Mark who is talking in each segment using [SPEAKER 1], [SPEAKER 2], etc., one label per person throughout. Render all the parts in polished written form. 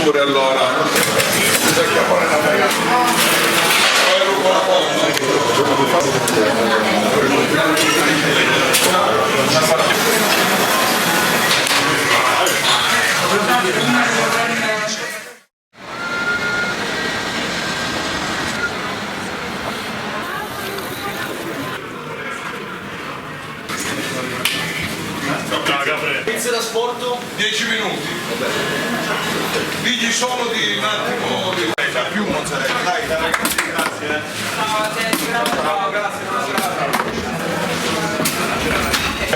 [SPEAKER 1] pure allora.
[SPEAKER 2] Inizio da sporto?
[SPEAKER 1] 10 minuti. Digli solo di un attimo di più non sarebbe. Dai, grazie. Ciao, grazie.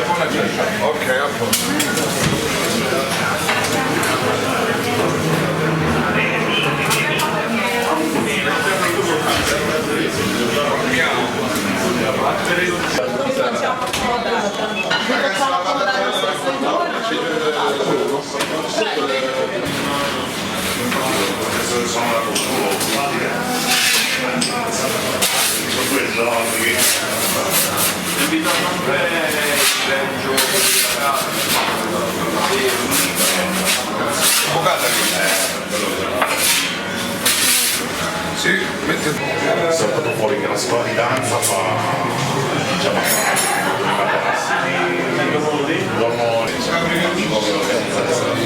[SPEAKER 1] Buona cena. Ok, a posto. Sono la cultura, sono due giorni che invitano a Sergio Bocata sì, mette saltato fuori che la scuola di danza fa diciamo l'ormone che organizza le serate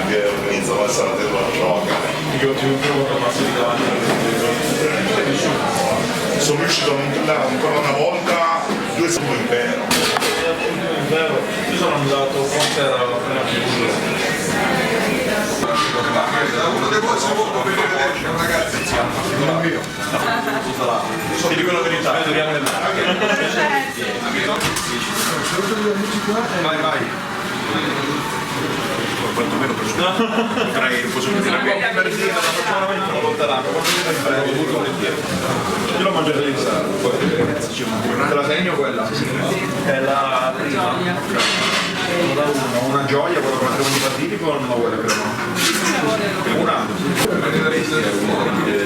[SPEAKER 1] che organizza la serata della gioca. Io ti trovo sono riuscito a montare ancora una volta 2 secondi in vero. Io sono andato forse alla prima figura. Uno di voi se può vedere ragazzi siamo io. Ti dico la verità, dobbiamo vai. Quantomeno per potrei dire per dire la facciamo una volta l'anno molto volentieri io lo mangio per te la segno quella? È la prima una gioia quello con 3 partiti con una vuole però una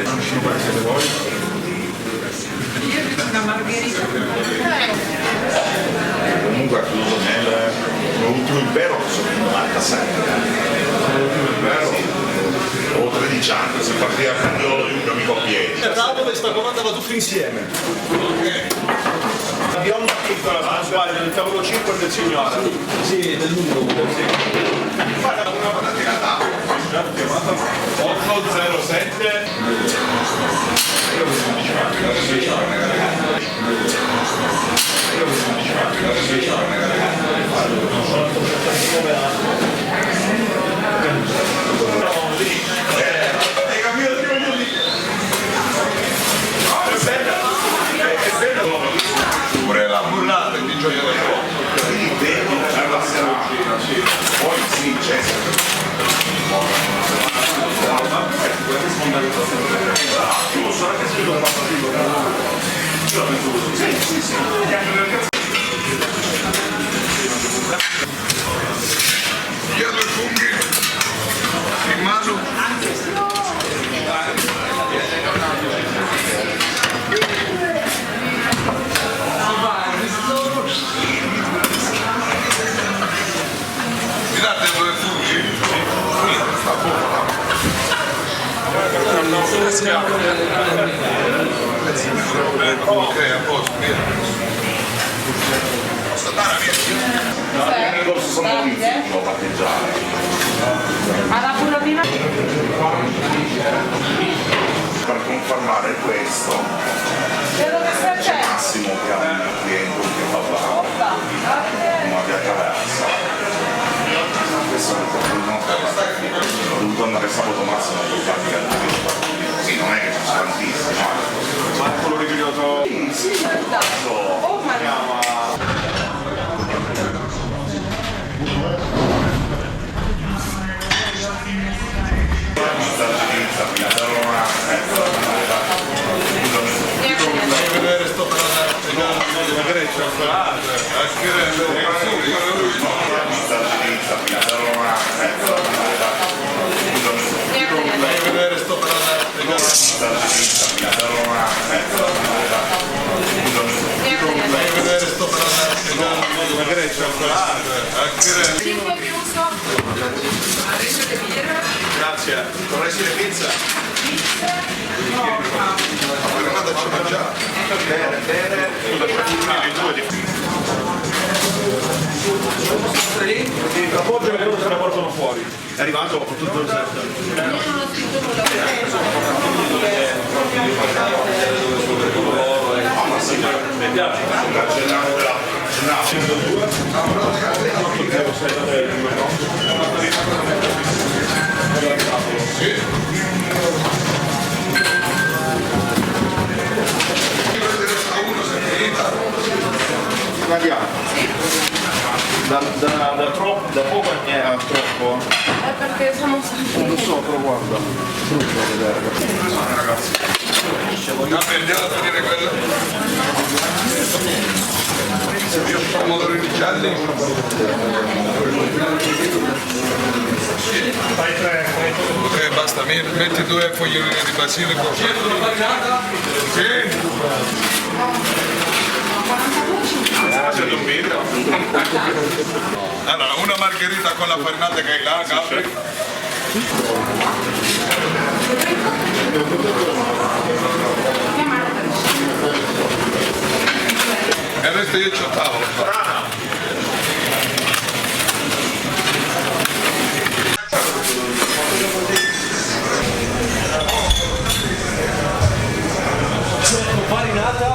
[SPEAKER 1] non ci può essere voi
[SPEAKER 3] una margherita
[SPEAKER 1] comunque ha chiuso nell'ultimo impero sono il 97 l'ultimo impero ho 13 anni si partiva con io e un mio amico a piedi
[SPEAKER 2] dove sta comanda va tutto insieme abbiamo una piccola non sbaglio nel tavolo 5 del signore sì del numero guarda una patatina da 807
[SPEAKER 1] pure la burlata di gioia del fuoco quindi devi la sera poi sì c'è io so anche se lo faccio io la penso così sì dietro i funghi in mano mi date due funghi? Ok, a posto, via. Posso andare via? Nel corso sono iniziato a parteggiare.
[SPEAKER 3] alla burrotina
[SPEAKER 1] Per confermare questo, c'è Massimo che ha un cliente che fa una via traversa. Questo ho dovuto andare sabato Massimo a portarmi sì, non è che ci sono tantissimi, ma è quello ripigliato. Sì,
[SPEAKER 3] oh ma
[SPEAKER 1] vedere sto per andare
[SPEAKER 3] cinque più so adesso le birre
[SPEAKER 2] Grazie. Vorresti le pizze?
[SPEAKER 1] Ma c'è mangiare.
[SPEAKER 2] Bene. Scusa, i due di... Appoggia che loro se la portano fuori. È arrivato con tutto il set. Mi piace. Andiamo. Da poco a troppo.
[SPEAKER 3] È perché siamo stati.
[SPEAKER 2] Non so, però guarda. Brutto da vedere. Ragazzi.
[SPEAKER 1] Andiamo a finire quello. Pomodorini gialli. Basta, metti 2 foglioline di basilico. Sì.
[SPEAKER 2] Facendo un video.
[SPEAKER 1] Allora, una margherita con la farinata che hai là, Gabri. E il resto io c'ho tavolo.
[SPEAKER 2] Farinata.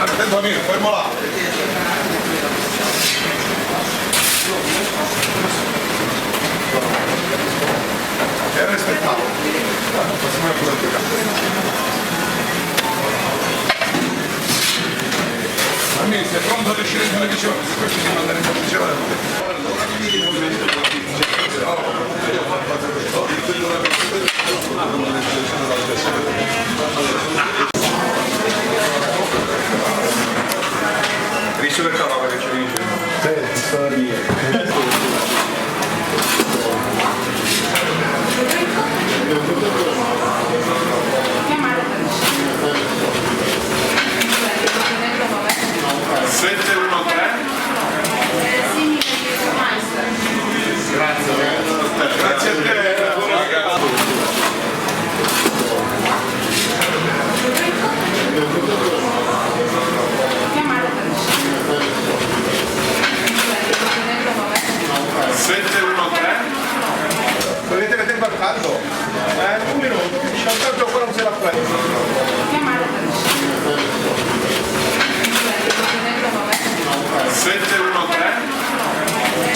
[SPEAKER 1] Attento amico, fermo là. E rispettato. Passiamo pure il Amici, sei pronto ad uscire in televisione? Questi devono andare in televisione.
[SPEAKER 2] Visto che trova che ci dice? Sì,
[SPEAKER 1] Grazie a te.
[SPEAKER 2] Volete vedere il barcando? Un minuto, tanto ancora non se l'ha preso.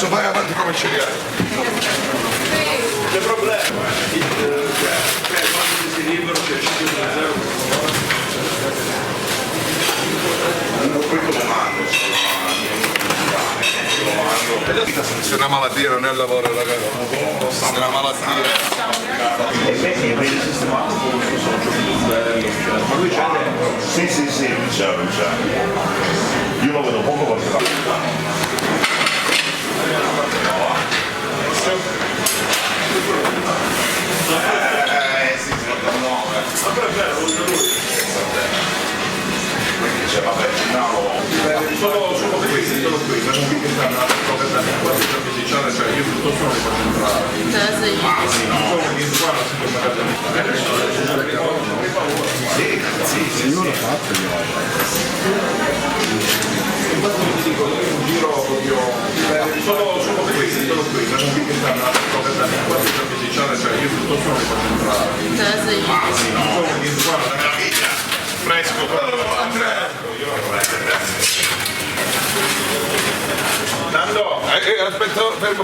[SPEAKER 1] Vai avanti come ce li hai.
[SPEAKER 2] C'è problema. Quando si libero c'è 5-0.
[SPEAKER 1] Poi te lo mando. Se è una malattia non è il lavoro ragazzi. Se è una malattia.
[SPEAKER 4] E vedi sistemato con questo socio più bello. Ma lui c'è? Sì, non c'è. Io lo vedo poco perché
[SPEAKER 1] Vabbè,
[SPEAKER 2] Solo questi, ma non che stanno a cioè io piuttosto non li faccio entrare. Sì, non l'ho fatto io. Infatti ti dico, io un giro proprio solo questi, ma non che stanno a cioè io piuttosto non li faccio entrare. Fresco,
[SPEAKER 1] Nando, aspetta, fermo.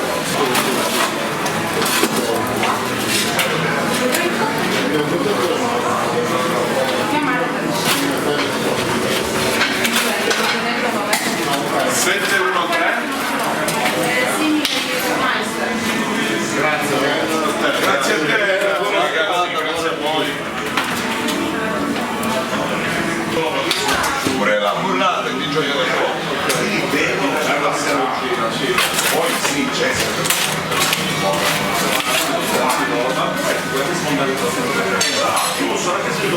[SPEAKER 2] Grazie a te, ragazzi, grazie a voi.
[SPEAKER 1] Pure la
[SPEAKER 2] Burlate di gioia del
[SPEAKER 1] poi sì, c'è.
[SPEAKER 2] Io so che sei